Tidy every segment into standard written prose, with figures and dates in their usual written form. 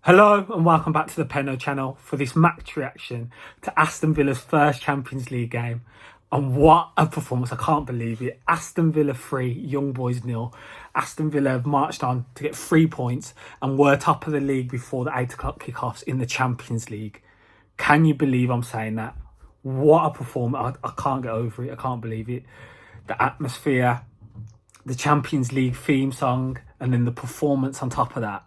Hello and welcome back to the Penno Channel for this match reaction to Aston Villa's first Champions League game. And what a performance, I can't believe it. Aston Villa 3, Young Boys 0. Aston Villa have marched on to get 3 points and were top of the league before the 8 o'clock kickoffs in the Champions League. Can you believe I'm saying that? What a performance, I can't get over it, I can't believe it. The atmosphere, the Champions League theme song, and then the performance on top of that.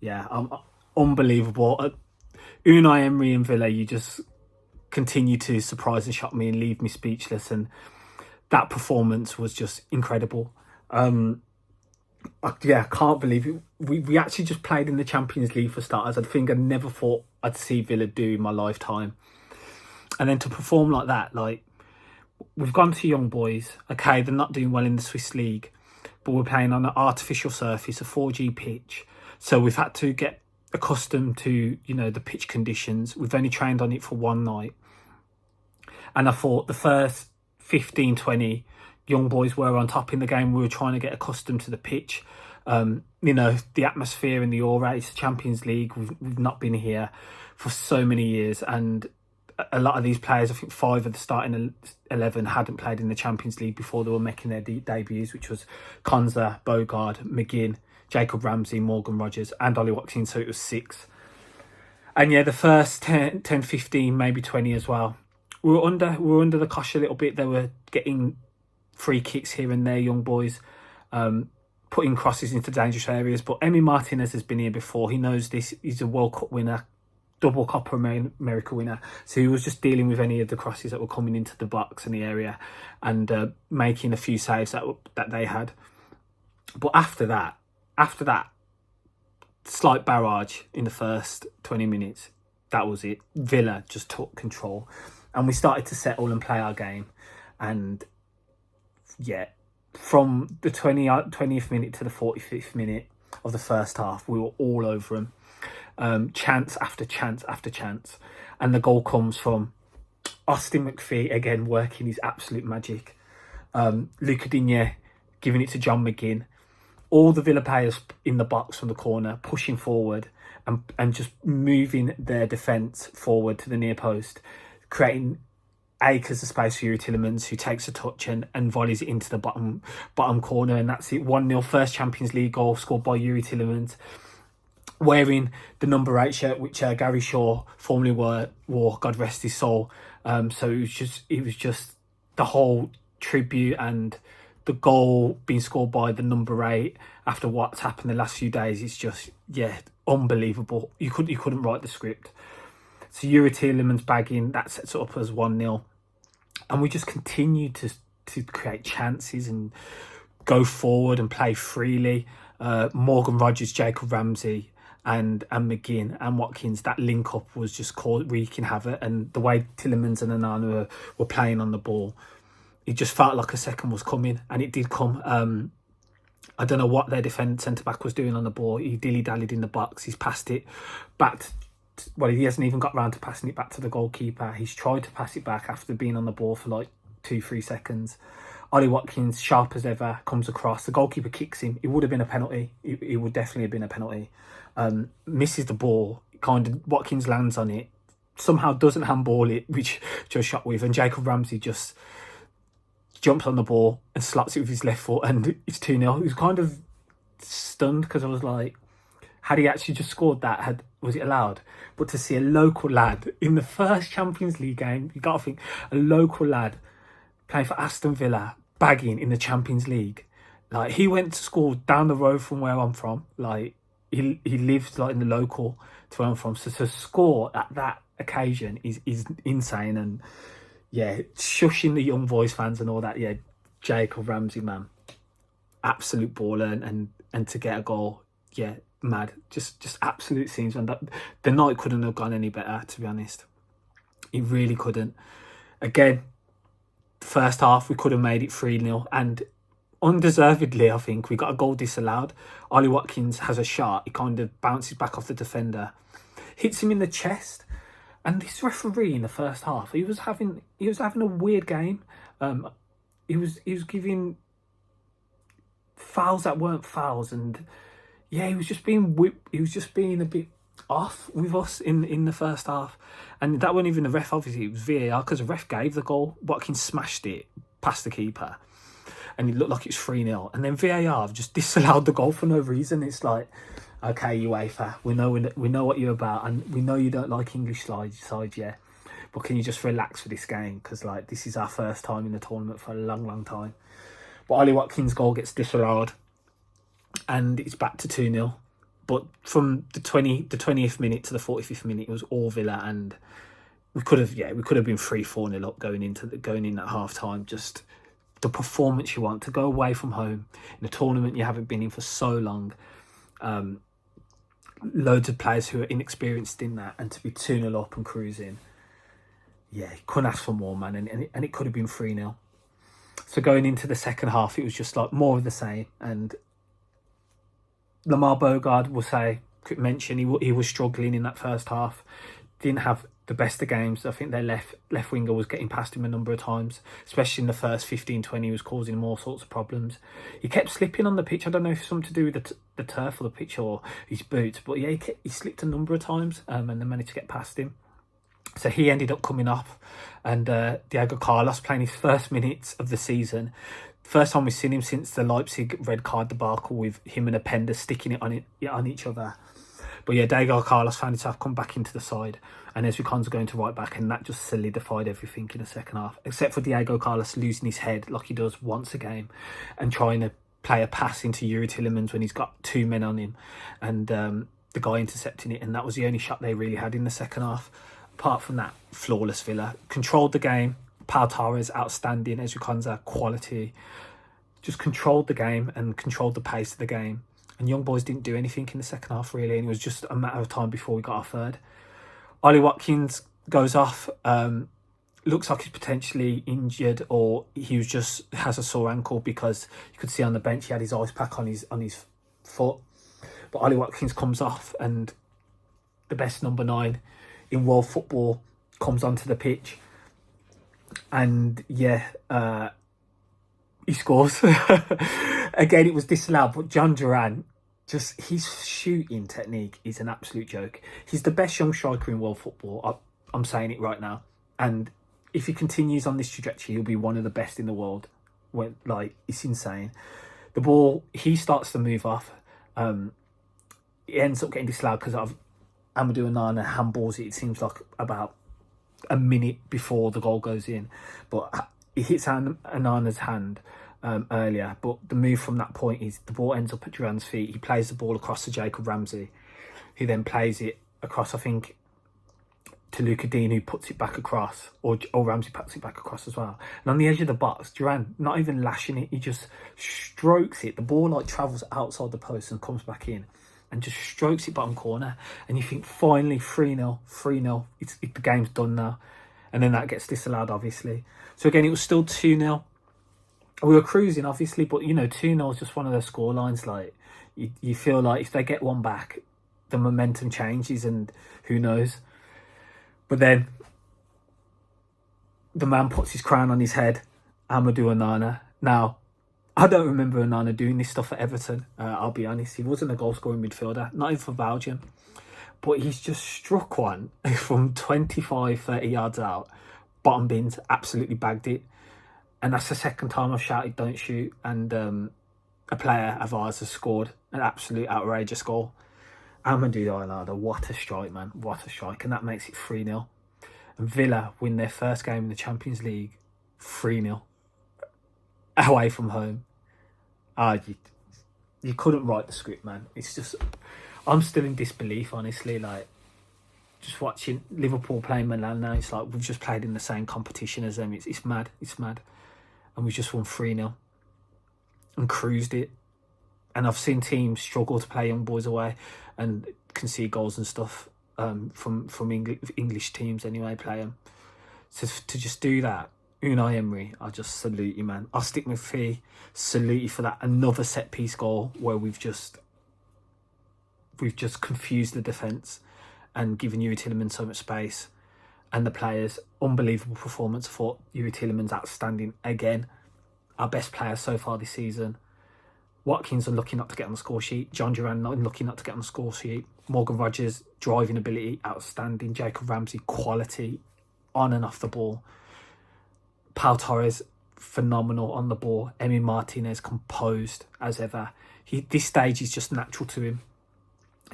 Yeah, unbelievable. Unai Emery and Villa, you just continue to surprise and shock me and leave me speechless. And that performance was just incredible. I can't believe it. We actually just played in the Champions League for starters. I think I never thought I'd see Villa do in my lifetime. And then to perform like that, like, we've gone to Young Boys. Okay, they're not doing well in the Swiss League, but we're playing on an artificial surface, a 4G pitch. So we've had to get accustomed to, the pitch conditions. We've only trained on it for one night. And I thought the first 15, 20 Young Boys were on top in the game. We were trying to get accustomed to the pitch. The atmosphere and the aura. It's the Champions League. We've not been here for so many years. And a lot of these players, I think 5 of the starting 11 hadn't played in the Champions League before they were making their debuts, which was Konza, Bogard, McGinn, Jacob Ramsey, Morgan Rogers and Ollie Watkins, so it was 6. And yeah, the first 10, 15, maybe 20 as well. We were under the cosh a little bit. They were getting free kicks here and there, Young Boys, putting crosses into dangerous areas. But Emi Martinez has been here before. He knows this. He's a World Cup winner, double Copa America winner. So he was just dealing with any of the crosses that were coming into the box in the area and making a few saves that they had. But after that, slight barrage in the first 20 minutes. That was it. Villa just took control. And we started to settle and play our game. And yeah, from the 20th minute to the 45th minute of the first half, we were all over them. Chance after chance after chance. And the goal comes from Austin McPhee, again, working his absolute magic. Luca Digne giving it to Jhon McGinn. All the Villa players in the box from the corner, pushing forward and just moving their defence forward to the near post, creating acres of space for Tielemans, who takes a touch and volleys it into the bottom corner. And that's it, 1-0, first Champions League goal scored by Tielemans, wearing the number 8 shirt, which Gary Shaw formerly wore, God rest his soul. So it was just the whole tribute, and the goal being scored by the number 8 after what's happened the last few days is just, unbelievable. You couldn't write the script. So Tielemans bagging, that sets it up as 1-0. And we just continue to create chances and go forward and play freely. Morgan Rogers, Jacob Ramsey and McGinn and Watkins, that link up was just wreaking havoc. And the way Tielemans and Onana were playing on the ball, it just felt like a second was coming, and it did come. I don't know what their centre-back was doing on the ball. He dilly-dallied in the box. He's passed it back. He hasn't even got round to passing it back to the goalkeeper. He's tried to pass it back after being on the ball for like 2-3 seconds. Ollie Watkins, sharp as ever, comes across. The goalkeeper kicks him. It would have been a penalty. It would definitely have been a penalty. Misses the ball. Watkins lands on it. Somehow doesn't handball it, which just shot with. And Jacob Ramsey just jumps on the ball and slots it with his left foot, and it's 2-0. He was kind of stunned because I was like, had he actually just scored that? Was it allowed? But to see a local lad in the first Champions League game, you got to think, a local lad playing for Aston Villa, bagging in the Champions League. Like, he went to school down the road from where I'm from. Like, he lives like in the local to where I'm from. So to score at that occasion is insane. And yeah, shushing the Young Boys fans and all that. Yeah, Jacob Ramsey, man, absolute baller, and to get a goal, yeah, mad. Just absolute scenes. And the night couldn't have gone any better, to be honest. It really couldn't. Again, first half we could have made it 3-0, and undeservedly, I think we got a goal disallowed. Ollie Watkins has a shot. He kind of bounces back off the defender, hits him in the chest. And this referee in the first half, he was having a weird game. He was giving fouls that weren't fouls, and yeah, he was just being a bit off with us in the first half. And that wasn't even the ref, obviously, it was VAR, because the ref gave the goal. Watkins smashed it past the keeper, and it looked like it was 3-0. And then VAR have just disallowed the goal for no reason. It's like, okay, UEFA, we know what you're about, and we know you don't like English sides, yeah. But can you just relax for this game? Because, like, this is our first time in the tournament for a long, long time. But Ollie Watkins' goal gets disallowed, and it's back to 2-0. But from the 20th minute to the 45th minute, it was all Villa, and we could have been 3-4-0 up going in at half time. Just the performance you want to go away from home in a tournament you haven't been in for so long. Loads of players who are inexperienced in that, and to be 2-0 up and cruising. Yeah, couldn't ask for more, man, and it could have been 3-0. So going into the second half, it was just like more of the same. And Lamar Bogard will say, quick mention, he was struggling in that first half. Didn't have the best of games. I think their left winger was getting past him a number of times, especially in the first 15-20. He was causing him all sorts of problems. He kept slipping on the pitch. I don't know if it's something to do with the turf or the pitch or his boots, but yeah, he slipped a number of times, and they managed to get past him. So he ended up coming off, and Diego Carlos playing his first minutes of the season. First time we've seen him since the Leipzig red card debacle, with him and Openda sticking it on each other. But yeah, Diego Carlos found himself come back into the side, and Ezri Konsa going to right back, and that just solidified everything in the second half, except for Diego Carlos losing his head like he does once a game, and trying to play a pass into Youri Tielemans when he's got two men on him, and the guy intercepting it, and that was the only shot they really had in the second half. Apart from that, flawless Villa. Controlled the game. Pau Torres, outstanding. Ezri Konsa, quality. Just controlled the game and controlled the pace of the game. And Young Boys didn't do anything in the second half, really. And it was just a matter of time before we got our third. Ollie Watkins goes off. Looks like he's potentially injured, or he has a sore ankle, because you could see on the bench he had his ice pack on his foot. But Ollie Watkins comes off, and the best number 9 in world football comes onto the pitch, and he scores. Again, it was disallowed, but Jhon Duran, just his shooting technique is an absolute joke. He's the best young striker in world football. I'm saying it right now, and if he continues on this trajectory, he'll be one of the best in the world. It's insane. The ball, he starts to move off. It ends up getting disallowed because of Amadou Onana handballs it. It seems like about a minute before the goal goes in, but it hits Onana's hand earlier. But the move from that point is the ball ends up at Duran's feet. He plays the ball across to Jacob Ramsey, who then plays it across, I think, to Luca Dean, who puts it back across, or Ramsey puts it back across as well. And on the edge of the box, Duran, not even lashing it, he just strokes it. The ball travels outside the post and comes back in, and just strokes it bottom corner. And you think, finally, 3-0, 3-0. The game's done now. And then that gets disallowed, obviously. So again, it was still 2-0. We were cruising, obviously, but 2-0 is just one of those score lines. Like, you feel like if they get one back, the momentum changes, and who knows. But then the man puts his crown on his head, Amadou Onana. Now, I don't remember Onana doing this stuff at Everton. I'll be honest. He wasn't a goal-scoring midfielder, not even for Belgium. But he's just struck one from 25, 30 yards out. Bottom bins, absolutely bagged it. And that's the second time I've shouted, don't shoot. And a player of ours has scored an absolute outrageous goal. Amadou Onana, what a strike, man. What a strike. And that makes it 3-0. And Villa win their first game in the Champions League 3-0. Away from home. You couldn't write the script, man. It's just, I'm still in disbelief, honestly. Like, just watching Liverpool playing Milan now, it's like we've just played in the same competition as them. It's mad. It's mad. And we just won 3-0 and cruised it. And I've seen teams struggle to play Young Boys away and concede goals and stuff from English teams anyway, play them. So to just do that, Unai Emery, I just salute you, man. I'll stick with Fee. Salute you for that. Another set piece goal where we've just confused the defence and given Youri Tielemans so much space. And the players, unbelievable performance. I thought Youri Tielemans outstanding again. Our best player so far this season. Watkins unlucky not to get on the score sheet. Duran unlucky not to get on the score sheet. Morgan Rogers, driving ability, outstanding. Jacob Ramsey, quality, on and off the ball. Pau Torres, phenomenal on the ball. Emi Martinez, composed as ever. This stage is just natural to him.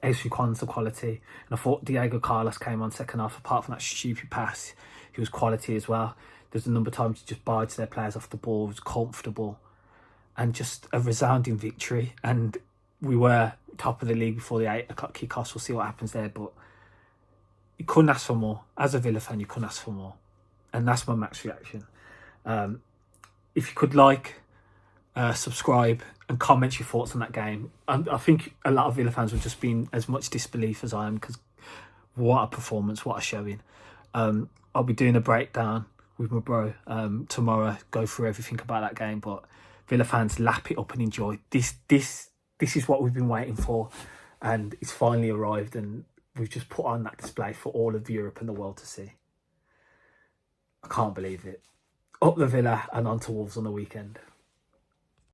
Ezri Kwan's the quality. And I thought Diego Carlos came on second half. Apart from that stupid pass, he was quality as well. There's a number of times he just barged their players off the ball. He was comfortable. And just a resounding victory. And we were top of the league before the 8 o'clock kickoff. We'll see what happens there. But you couldn't ask for more. As a Villa fan, you couldn't ask for more. And that's my max reaction. If you could subscribe and comment your thoughts on that game. I think a lot of Villa fans would just be in as much disbelief as I am, because what a performance, what a showing. I'll be doing a breakdown with my bro tomorrow, go through everything about that game. But Villa fans, lap it up and enjoy. This is what we've been waiting for, and it's finally arrived, and we've just put on that display for all of Europe and the world to see. I can't believe it. Up the Villa and on to Wolves on the weekend.